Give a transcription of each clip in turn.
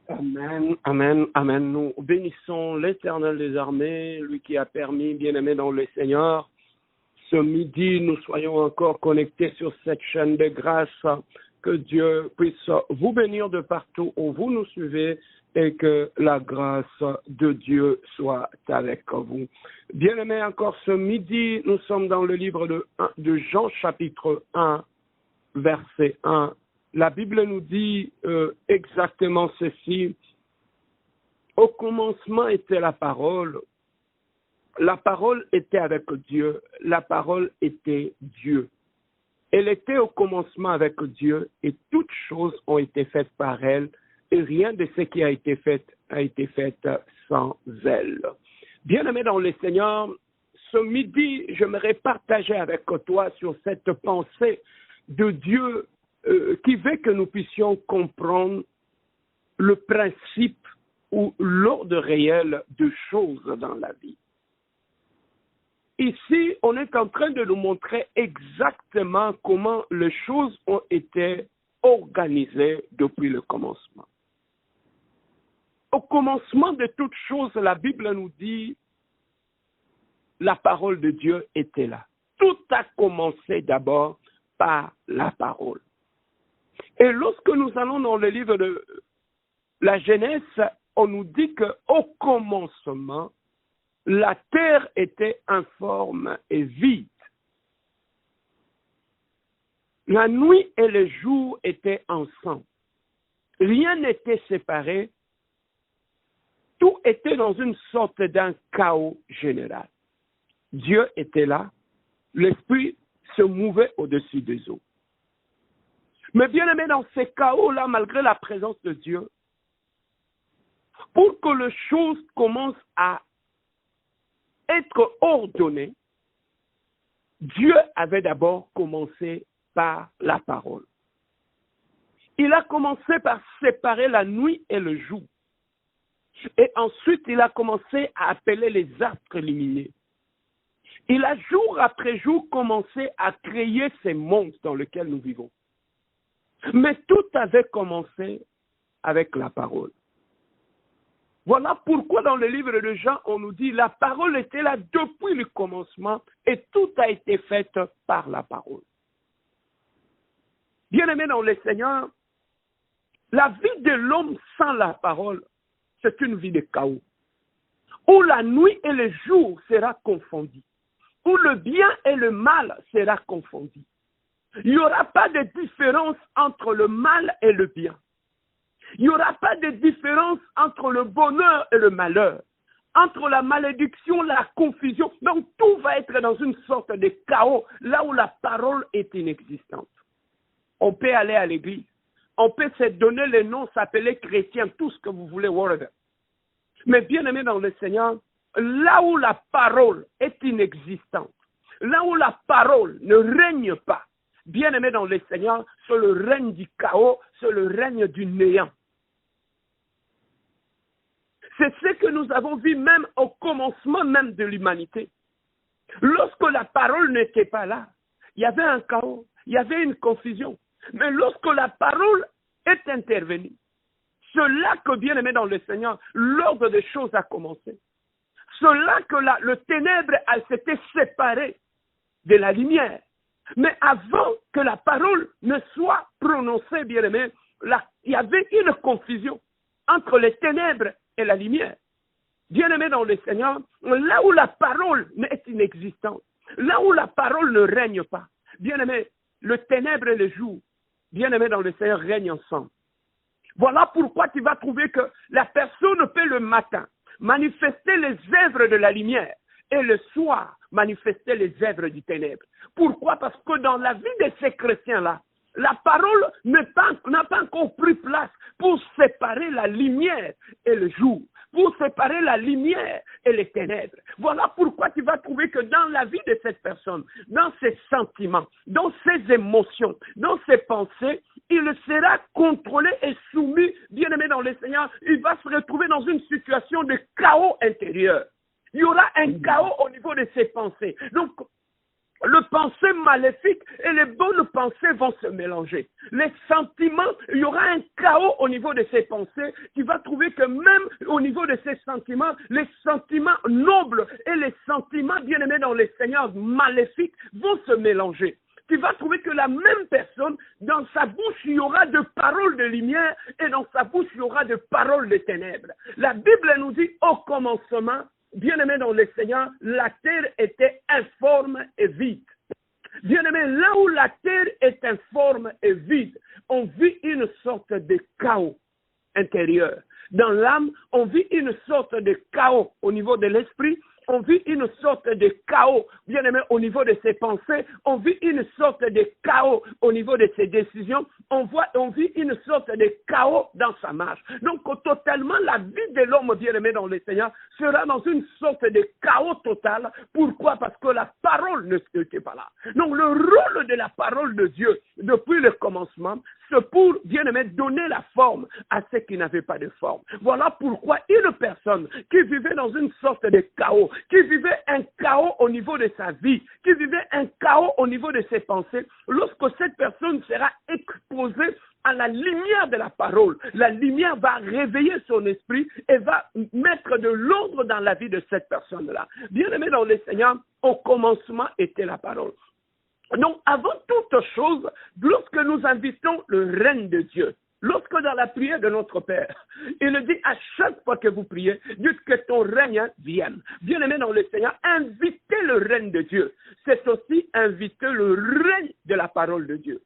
Amen, amen, amen. Nous bénissons l'Éternel des armées, lui qui a permis, bien-aimé dans le Seigneur, ce midi, nous soyons encore connectés sur cette chaîne de grâce. Que Dieu puisse vous bénir de partout où vous nous suivez et que la grâce de Dieu soit avec vous. Bien-aimés, encore ce midi, nous sommes dans le livre de Jean chapitre 1, verset 1. La Bible nous dit exactement ceci. Au commencement était la parole était avec Dieu, la parole était Dieu. Elle était au commencement avec Dieu et toutes choses ont été faites par elle et rien de ce qui a été fait sans elle. Bien-aimé dans le Seigneur, ce midi, j'aimerais partager avec toi sur cette pensée de Dieu qui veut que nous puissions comprendre le principe ou l'ordre réel de choses dans la vie. Ici, on est en train de nous montrer exactement comment les choses ont été organisées depuis le commencement. Au commencement de toutes choses, la Bible nous dit la parole de Dieu était là. Tout a commencé d'abord par la parole. Et lorsque nous allons dans le livre de la Genèse, on nous dit qu'au commencement, la terre était informe et vide. La nuit et le jour étaient ensemble. Rien n'était séparé. Tout était dans une sorte d'un chaos général. Dieu était là. L'Esprit se mouvait au-dessus des eaux. Mais bien aimé, dans ces chaos-là, malgré la présence de Dieu, pour que les choses commencent à être ordonnées, Dieu avait d'abord commencé par la parole. Il a commencé par séparer la nuit et le jour. Et ensuite, il a commencé à appeler les astres lumineux. Il a jour après jour commencé à créer ces mondes dans lesquels nous vivons. Mais tout avait commencé avec la parole. Voilà pourquoi dans le livre de Jean, on nous dit la parole était là depuis le commencement et tout a été fait par la parole. Bien-aimé dans le Seigneur, la vie de l'homme sans la parole, c'est une vie de chaos, où la nuit et le jour sera confondu, où le bien et le mal sera confondu. Il n'y aura pas de différence entre le mal et le bien. Il n'y aura pas de différence entre le bonheur et le malheur, entre la malédiction, la confusion. Donc tout va être dans une sorte de chaos, là où la parole est inexistante. On peut aller à l'église, on peut se donner le nom, s'appeler chrétien, tout ce que vous voulez, whatever. Mais bien aimé dans le Seigneur, là où la parole est inexistante, là où la parole ne règne pas, bien aimé dans le Seigneur, c'est le règne du chaos, c'est le règne du néant. C'est ce que nous avons vu même au commencement même de l'humanité. Lorsque la parole n'était pas là, il y avait un chaos, il y avait une confusion. Mais lorsque la parole est intervenue, c'est là que, bien aimé dans le Seigneur, l'ordre des choses a commencé. C'est là que le ténèbre s'était séparé de la lumière. Mais avant que la parole ne soit prononcée, bien aimé, il y avait une confusion entre les ténèbres et la lumière. Bien aimé dans le Seigneur, là où la parole est inexistante, là où la parole ne règne pas, bien aimé, le ténèbre et le jour, bien aimé dans le Seigneur, règnent ensemble. Voilà pourquoi tu vas trouver que la personne peut le matin manifester les œuvres de la lumière et le soir manifester les œuvres du ténèbre. Pourquoi? Parce que dans la vie de ces chrétiens-là, la parole n'a pas encore pris place pour séparer la lumière et le jour, pour séparer la lumière et les ténèbres. Voilà pourquoi tu vas trouver que dans la vie de cette personne, dans ses sentiments, dans ses émotions, dans ses pensées, il sera contrôlé et soumis, bien-aimé dans le Seigneur, il va se retrouver dans une situation de chaos intérieur. Il y aura un chaos au niveau de ses pensées. Donc, le pensée maléfique et les bonnes pensées vont se mélanger. Les sentiments, il y aura un chaos au niveau de ses pensées. Tu vas trouver que même au niveau de ses sentiments, les sentiments nobles et les sentiments bien-aimés dans les seigneurs maléfiques vont se mélanger. Tu vas trouver que la même personne, dans sa bouche, il y aura de paroles de lumière et dans sa bouche, il y aura de paroles de ténèbres. La Bible nous dit au commencement, bien-aimé dans le Seigneur, la terre était informe et vide. Bien-aimé, là où la terre est informe et vide, on vit une sorte de chaos intérieur. Dans l'âme, on vit une sorte de chaos au niveau de l'esprit. On vit une sorte de chaos, bien aimé, au niveau de ses pensées. On vit une sorte de chaos au niveau de ses décisions. On vit une sorte de chaos dans sa marche. Donc, totalement, la vie de l'homme, bien aimé dans le Seigneur, sera dans une sorte de chaos total. Pourquoi? Parce que la parole ne s'était pas là. Donc, le rôle de la parole de Dieu, depuis le commencement, c'est pour, bien aimé, donner la forme à ceux qui n'avaient pas de forme. Voilà pourquoi une personne qui vivait dans une sorte de chaos, qui vivait un chaos au niveau de sa vie, qui vivait un chaos au niveau de ses pensées, lorsque cette personne sera exposée à la lumière de la parole, la lumière va réveiller son esprit et va mettre de l'ordre dans la vie de cette personne-là. Bien aimé dans le Seigneur, au commencement était la parole. Donc, avant toute chose, lorsque nous invitons le règne de Dieu, lorsque dans la prière de notre Père, il dit à chaque fois que vous priez, dites que ton règne vienne. Bien-aimé dans le Seigneur, invitez le règne de Dieu. C'est aussi inviter le règne de la parole de Dieu.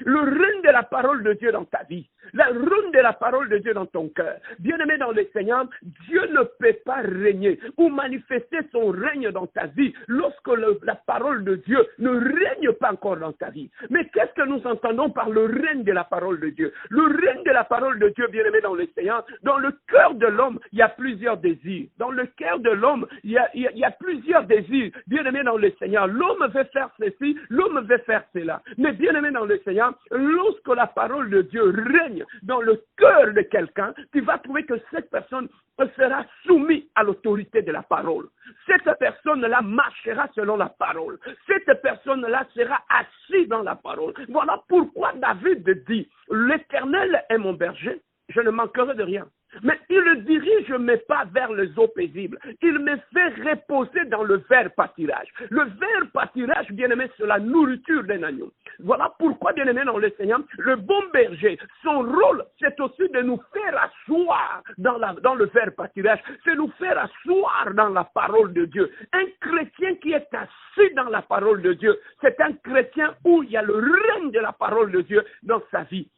Le règne de la parole de Dieu dans ta vie, le règne de la parole de Dieu dans ton cœur. Bien-aimé dans le Seigneur, Dieu ne peut pas régner ou manifester son règne dans ta vie lorsque la parole de Dieu ne règne pas encore dans ta vie. Mais qu'est-ce que nous entendons par le règne de la parole de Dieu? Le règne de la parole de Dieu, bien-aimé dans le Seigneur, dans le cœur de l'homme, il y a plusieurs désirs. Dans le cœur de l'homme, il y a plusieurs désirs. Bien-aimé dans le Seigneur, l'homme veut faire ceci, l'homme veut faire cela. Mais bien-aimé dans le Seigneur, lorsque la parole de Dieu règne dans le cœur de quelqu'un, tu vas trouver que cette personne sera soumise à l'autorité de la parole. Cette personne-là marchera selon la parole. Cette personne-là sera assise dans la parole. Voilà pourquoi David dit, l'Éternel est mon berger, je ne manquerai de rien. Mais il ne dirige mes pas vers les eaux paisibles. Il me fait reposer dans le vert pâturage. Le vert pâturage, bien-aimé, c'est la nourriture d'un agneau. Voilà pourquoi, bien-aimé dans le Seigneur, le bon berger, son rôle, c'est aussi de nous faire asseoir dans le vert pâturage. C'est nous faire asseoir dans la parole de Dieu. Un chrétien qui est assis dans la parole de Dieu, c'est un chrétien où il y a le règne de la parole de Dieu dans sa vie.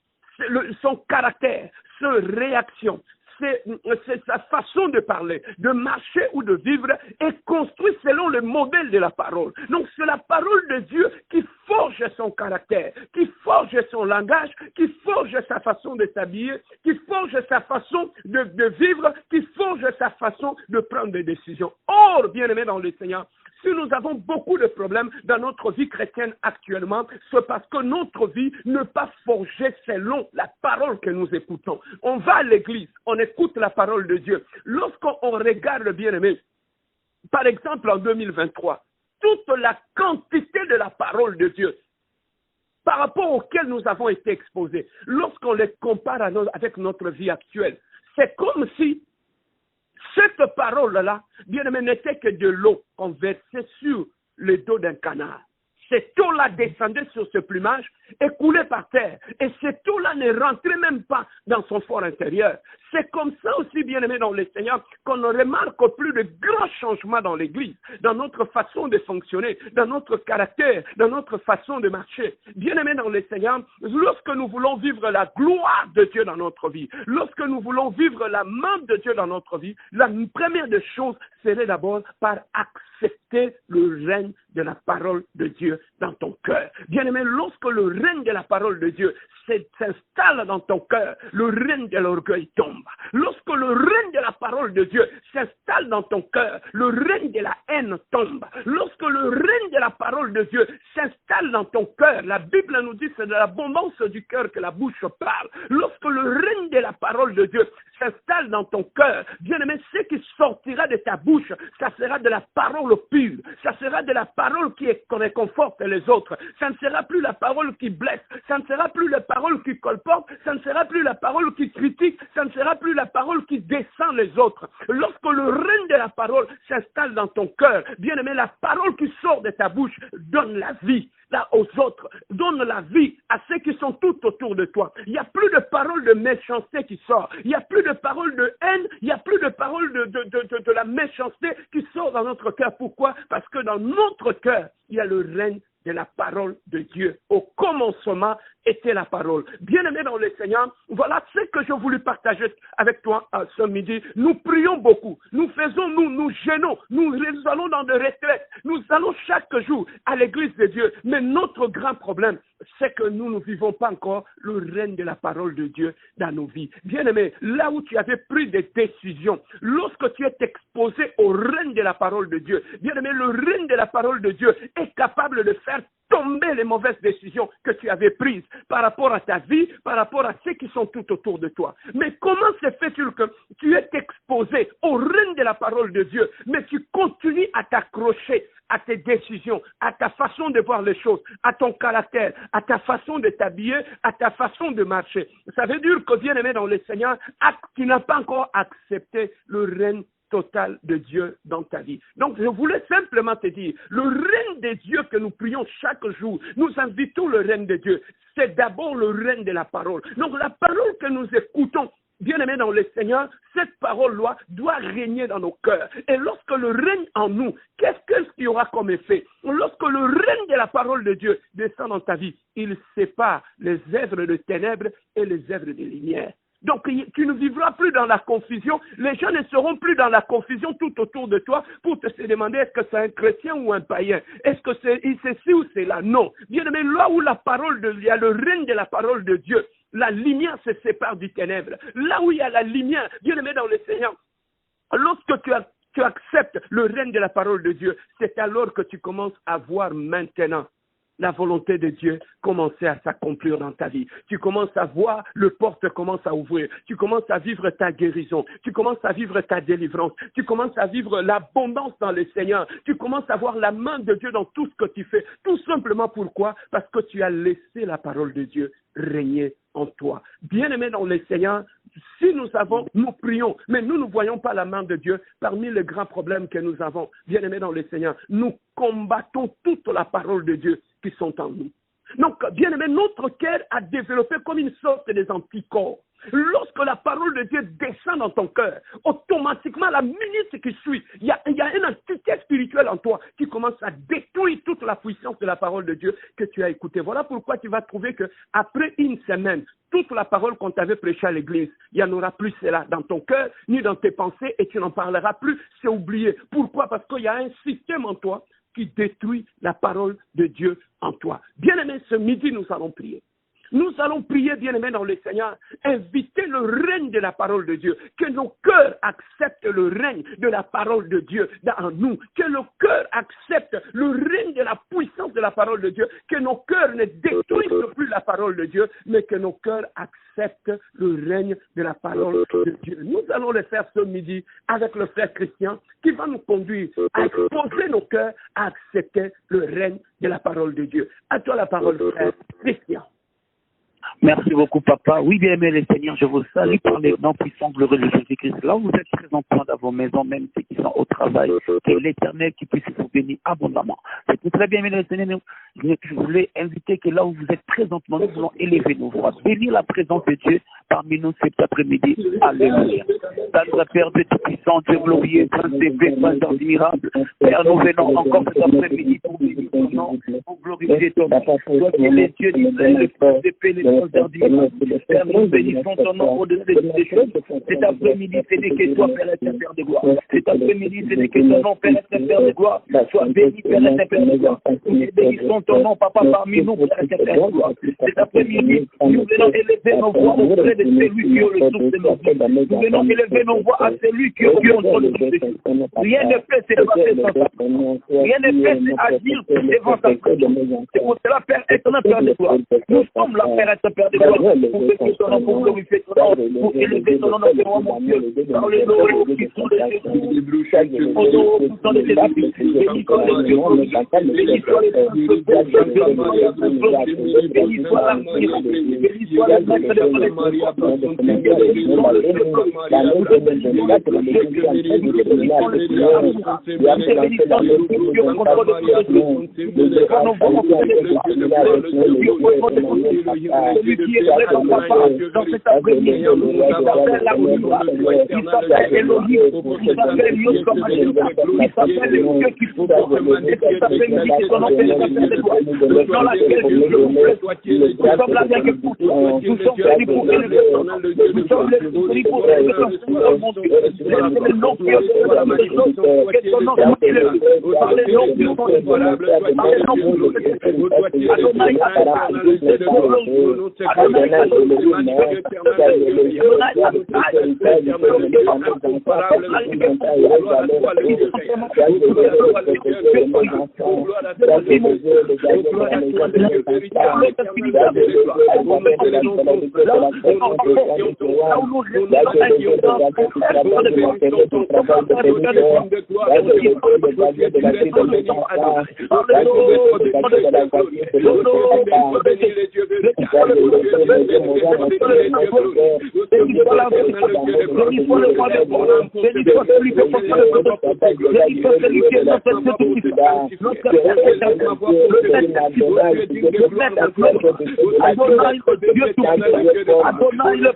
Son caractère, sa réaction, c'est sa façon de parler, de marcher ou de vivre est construit selon le modèle de la parole. Donc c'est la parole de Dieu qui forge son caractère, qui forge son langage, qui forge sa façon de s'habiller, qui forge sa façon de vivre, qui forge sa façon de prendre des décisions. Or, bien-aimé dans le Seigneur, si nous avons beaucoup de problèmes dans notre vie chrétienne actuellement, c'est parce que notre vie n'est pas forgée selon la parole que nous écoutons. On va à l'église, on écoute la parole de Dieu. Lorsqu'on regarde le bien-aimé, par exemple en 2023, toute la quantité de la parole de Dieu par rapport auquel nous avons été exposés, lorsqu'on les compare avec notre vie actuelle, c'est comme si cette parole-là, bien aimé, n'était que de l'eau qu'on versait sur le dos d'un canard. Cette eau-là descendait sur ce plumage et coulait par terre. Et cette eau-là ne rentrait même pas dans son fort intérieur. C'est comme ça aussi, bien-aimé dans le Seigneur, qu'on ne remarque plus de grands changements dans l'Église, dans notre façon de fonctionner, dans notre caractère, dans notre façon de marcher. Bien-aimé dans le Seigneur, lorsque nous voulons vivre la gloire de Dieu dans notre vie, lorsque nous voulons vivre la main de Dieu dans notre vie, la première des choses serait d'abord par accepter le règne de la parole de Dieu dans ton cœur. Bien-aimé, lorsque le règne de la parole de Dieu s'installe dans ton cœur, le règne de l'orgueil tombe. Lorsque le règne de la parole de Dieu s'installe dans ton cœur, le règne de la haine tombe. Lorsque le règne de la parole de Dieu s'installe dans ton cœur, la Bible nous dit que c'est de l'abondance du cœur que la bouche parle. Lorsque le règne de la parole de Dieu s'installe dans ton cœur, bien-aimé, ce qui sortira de ta bouche, ça sera de la parole pure, ça sera de la parole qui réconforte les autres, ça ne sera plus la parole qui blesse, ça ne sera plus la parole qui colporte, ça ne sera plus la parole qui critique, ça ne sera plus la parole qui descend les autres. Lorsque le règne de la parole s'installe dans ton cœur, bien-aimé, la parole qui sort de ta bouche donne la vie là aux autres, donne la vie à ceux qui sont tout autour de toi. Il n'y a plus de parole de méchanceté qui sort, il n'y a plus de parole de haine, il n'y a plus de parole de la méchanceté qui sort dans notre cœur. Pourquoi? Parce que dans notre cœur, il y a le règne de la parole de Dieu. Au commencement était la parole. Bien-aimé dans le Seigneur, voilà ce que je voulais partager avec toi ce midi. Nous prions beaucoup, nous gênons, nous allons dans des retraites, nous allons chaque jour à l'église de Dieu. Mais notre grand problème, c'est que nous ne vivons pas encore le règne de la parole de Dieu dans nos vies. Bien-aimé, là où tu avais pris des décisions, lorsque tu es exposé au règne de la parole de Dieu, bien-aimé, le règne de la parole de Dieu est capable de faire tomber les mauvaises décisions que tu avais prises par rapport à ta vie, par rapport à ceux qui sont tout autour de toi. Mais comment se fait-il que tu es exposé au règne de la parole de Dieu, mais tu continues à t'accrocher à tes décisions, à ta façon de voir les choses, à ton caractère, à ta façon de t'habiller, à ta façon de marcher? Ça veut dire que, bien-aimé dans le Seigneur, tu n'as pas encore accepté le règne total de Dieu dans ta vie. Donc, je voulais simplement te dire, le règne de Dieu que nous prions chaque jour, nous invitons le règne de Dieu. C'est d'abord le règne de la parole. Donc, la parole que nous écoutons, bien-aimés dans le Seigneur, cette parole-là doit régner dans nos cœurs. Et lorsque le règne en nous, qu'est-ce qu'il y aura comme effet? Lorsque le règne de la parole de Dieu descend dans ta vie, il sépare les œuvres de ténèbres et les œuvres de lumière. Donc, tu ne vivras plus dans la confusion. Les gens ne seront plus dans la confusion tout autour de toi pour te demander est-ce que c'est un chrétien ou un païen? Est-ce que c'est ci ou c'est là? Non. Bien aimé, là où il y a le règne de la parole de Dieu, la lumière se sépare du ténèbre. Là où il y a la lumière, bien aimé dans le Seigneur, lorsque tu acceptes le règne de la parole de Dieu, c'est alors que tu commences à voir maintenant la volonté de Dieu commencer à s'accomplir dans ta vie. Tu commences à voir, le porte commence à ouvrir. Tu commences à vivre ta guérison. Tu commences à vivre ta délivrance. Tu commences à vivre l'abondance dans le Seigneur. Tu commences à voir la main de Dieu dans tout ce que tu fais. Tout simplement pourquoi? Parce que tu as laissé la parole de Dieu régner en toi. Bien-aimé dans le Seigneur, si nous prions, mais nous ne voyons pas la main de Dieu parmi les grands problèmes que nous avons. Bien-aimé dans le Seigneur, nous combattons toute la parole de Dieu qui sont en nous. Donc, bien-aimé, notre cœur a développé comme une sorte des anticorps. Lorsque la parole de Dieu descend dans ton cœur, automatiquement, la minute qui suit, il y a une entité spirituelle en toi qui commence à détruire toute la puissance de la parole de Dieu que tu as écoutée. Voilà pourquoi tu vas trouver qu'après une semaine, toute la parole qu'on t'avait prêchée à l'église, il n'y en aura plus cela dans ton cœur, ni dans tes pensées, et tu n'en parleras plus, c'est oublié. Pourquoi? Parce qu'il y a un système en toi qui détruit la parole de Dieu en toi. Bien-aimé, ce midi, nous allons prier. Nous allons prier, bien-aimés dans le Seigneur, inviter le règne de la parole de Dieu, que nos cœurs acceptent le règne de la parole de Dieu dans nous, que nos cœurs acceptent le règne de la puissance de la parole de Dieu, que nos cœurs ne détruisent plus la parole de Dieu, mais que nos cœurs acceptent le règne de la parole de Dieu. Nous allons le faire ce midi avec le frère Christian qui va nous conduire à exposer nos cœurs à accepter le règne de la parole de Dieu. À toi la parole, frère Christian. Merci beaucoup, papa. Oui, bien aimé les Seigneurs, je vous salue par les noms puissants, glorieux de Jésus-Christ. Là où vous êtes présentement dans vos maisons, même ceux qui sont au travail, que l'Éternel qui puisse vous bénir abondamment. C'est tout très bien, aimé les Seigneurs. Je voulais inviter que là où vous êtes présentement, nous voulons élever nos voix, bénir la présence de Dieu parmi nous cet après-midi. Alléluia. Notre Père Dieu Tout-Puissant, Dieu glorieux, Prince des paix, Prince admirable. Père, nous venons encore cet après-midi pour bénir ton nom, pour glorifier ton nom. Toi qui es les dieux d'Israël, le Prince des paix, les Princes admirables. Père, nous bénissons ton nom au-dessus de toutes les choses. Cet après-midi, ce n'est que toi, Père Père de gloire. Cet après-midi, ce n'est que ton nom, Père Père de gloire. Sois béni, Père Père de gloire. Nous bénissons ton nom, Papa, parmi nous, Père Père de gloire. Cet après-midi, nous venons élever nos voix auprès de celui qui est le souffle de nos vies. Nous venons élever nos voix à celui qui est au contrôle de toutes les choses. Rien ne peut se passer sans sa présence. Rien ne peut agir devant sa présence. C'est pour cela, Père éternel, Père de gloire. Nous sommes là, Père éternel, Père de gloire, pour bénir ton nom, pour glorifier ton nom, pour élever ton nom, mon Dieu, dans les noms qui sont des Jésus, aux noms qui sont des Jésus, bénis soit le Dieu, bénis soit le Dieu, bénis soit la prière, bénis soit le maître de ton esprit, bénis soit le Dieu, celui qui est présent dans cet après-midi, il s'appelle la gloire, il s'appelle Elohim, il s'appelle Yoshua, il s'appelle le Dieu qui faut, et cet après-midi, c'est son nom, dans laquelle nous sommes là bien que pour toi, nous sommes venus pour élever ton nom, nous sommes venus pour élever ton nom, mon Dieu, laissez le nom qui est des choses, que ton nom soit élevé, par les noms qui sont involables, par les noms qui sont élevé, Adonai,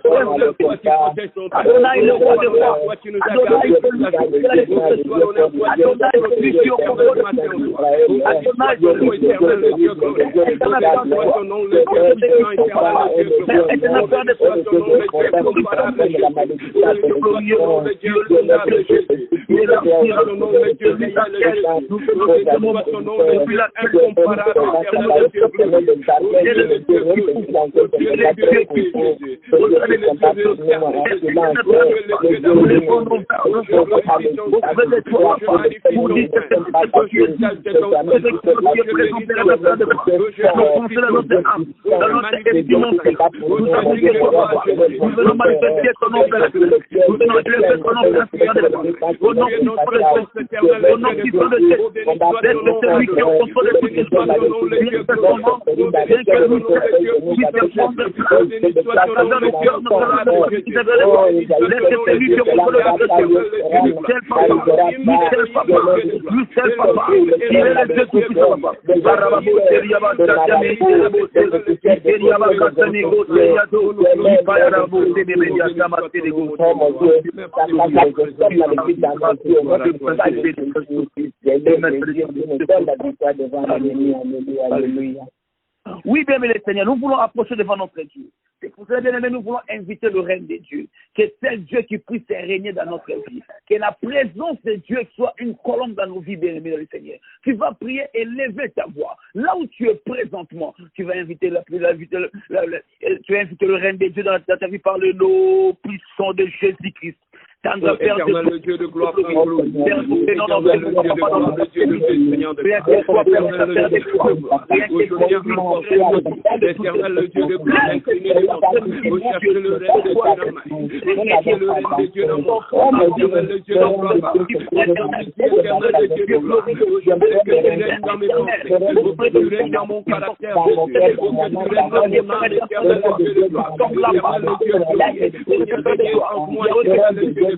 Oui, bien, mais les Seigneurs, nous voulons approcher devant notre Dieu. C'est pour cela, bien aimé, nous voulons inviter le règne de Dieu. Que tel Dieu qui puisse régner dans notre vie. Que la présence de Dieu soit une colonne dans nos vies, bien aimé, le Seigneur. Tu vas prier et lever ta voix. Là où tu es présentement, tu vas inviter le règne de Dieu dans ta vie par le nom puissant de Jésus-Christ. Tendre Père le Dieu de gloire, le Dieu de Seigneur de l'éternel, le Dieu de gloire, incliné vous cherchez le règne de Dieu dans ma vie, le règne de Dieu dans mon corps, le Dieu de gloire, l'éternel, le Dieu de gloire, je veux que tu règnes dans mes pensées, je veux que tu règnes dans mon caractère, je veux que tu règnes dans mon âme, l'éternel, le Dieu de gloire, l'éternel, le Dieu de gloire, je veux que tu règnes en moi, l'éternel, le Dieu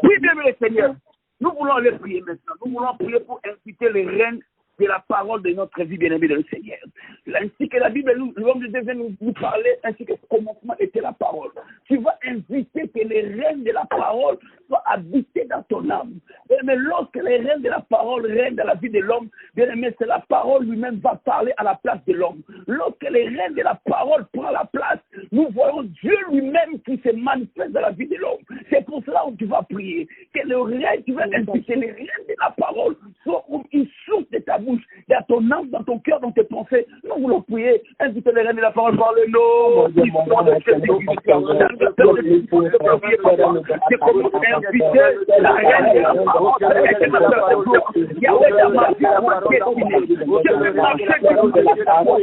Oui, bien, mes Seigneur, nous voulons les prier maintenant. Nous voulons prier pour inciter les reines de la parole de notre vie, bien-aimé de le Seigneur. Ainsi que la Bible, l'homme de Dieu vient nous parler, ainsi que au commencement était la parole. Tu vas inviter que les règnes de la parole soient habités dans ton âme. Mais lorsque les règnes de la parole règnent dans la vie de l'homme, bien-aimé, c'est la parole lui-même va parler à la place de l'homme. Lorsque les règnes de la parole prennent la place, nous voyons Dieu lui-même qui se manifeste dans la vie de l'homme. C'est pour cela que tu vas prier. Que le règne, tu vas inviter les règnes de la parole soit une source de ta bouche, dans ton âme, dans ton cœur, dans tes pensées. Nous voulons prier, inviter les règnes de la parole par le nom. C'est comme inviter la reine de la parole. Yahweh dans ma vie, dans ma destinée. Je vais marcher par la parole.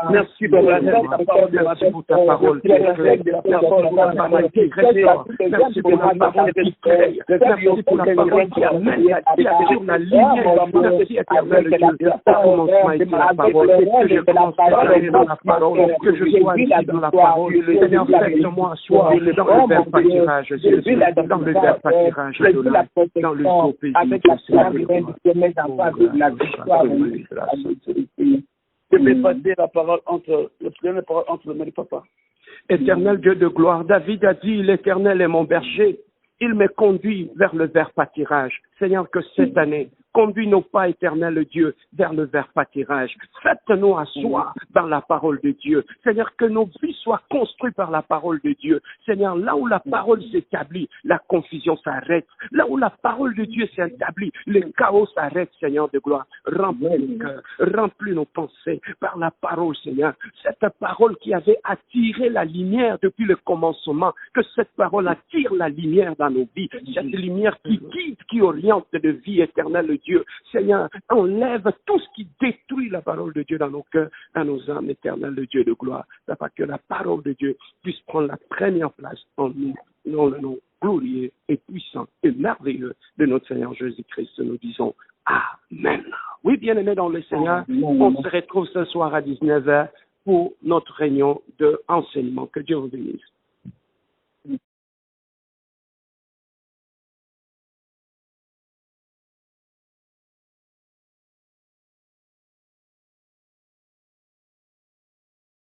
Merci pour ta parole. Merci pour la parole qui crée. Merci pour la parole qui amène sur la ligne. Merci éternel Dieu. Au commencement était la parole. Que je commence par la parole. Que je sois ici dans la parole. Seigneur, fais-moi asseoir dans le verbe pâturage, Jésus. Dans le verbe pâturage de l'homme. Dans le beau pays. Je vais passer la parole entre le mains de papa. Éternel Dieu de gloire, David a dit, l'Éternel est mon berger, il me conduit vers le vert pâturage. Seigneur, que cette année, Conduis nos pas, éternel Dieu, vers le vert pâturage. Faites-nous asseoir dans la parole de Dieu. Seigneur, que nos vies soient construites par la parole de Dieu. Seigneur, là où la parole s'établit, la confusion s'arrête. Là où la parole de Dieu s'établit, le chaos s'arrête, Seigneur de gloire. Remplis nos cœurs, remplis nos pensées par la parole, Seigneur. Cette parole qui avait attiré la lumière depuis le commencement, que cette parole attire la lumière dans nos vies. Cette lumière qui guide, qui oriente de vie éternelle de Dieu. Seigneur, enlève tout ce qui détruit la parole de Dieu dans nos cœurs, dans nos âmes éternelles de Dieu de gloire. Afin que la parole de Dieu puisse prendre la première place en nous, dans le nom glorieux et puissant et merveilleux de notre Seigneur Jésus-Christ. Nous disons Amen. Oui, bien-aimés dans le Seigneur, on se retrouve ce soir à 19h pour notre réunion d'enseignement. Que Dieu vous bénisse.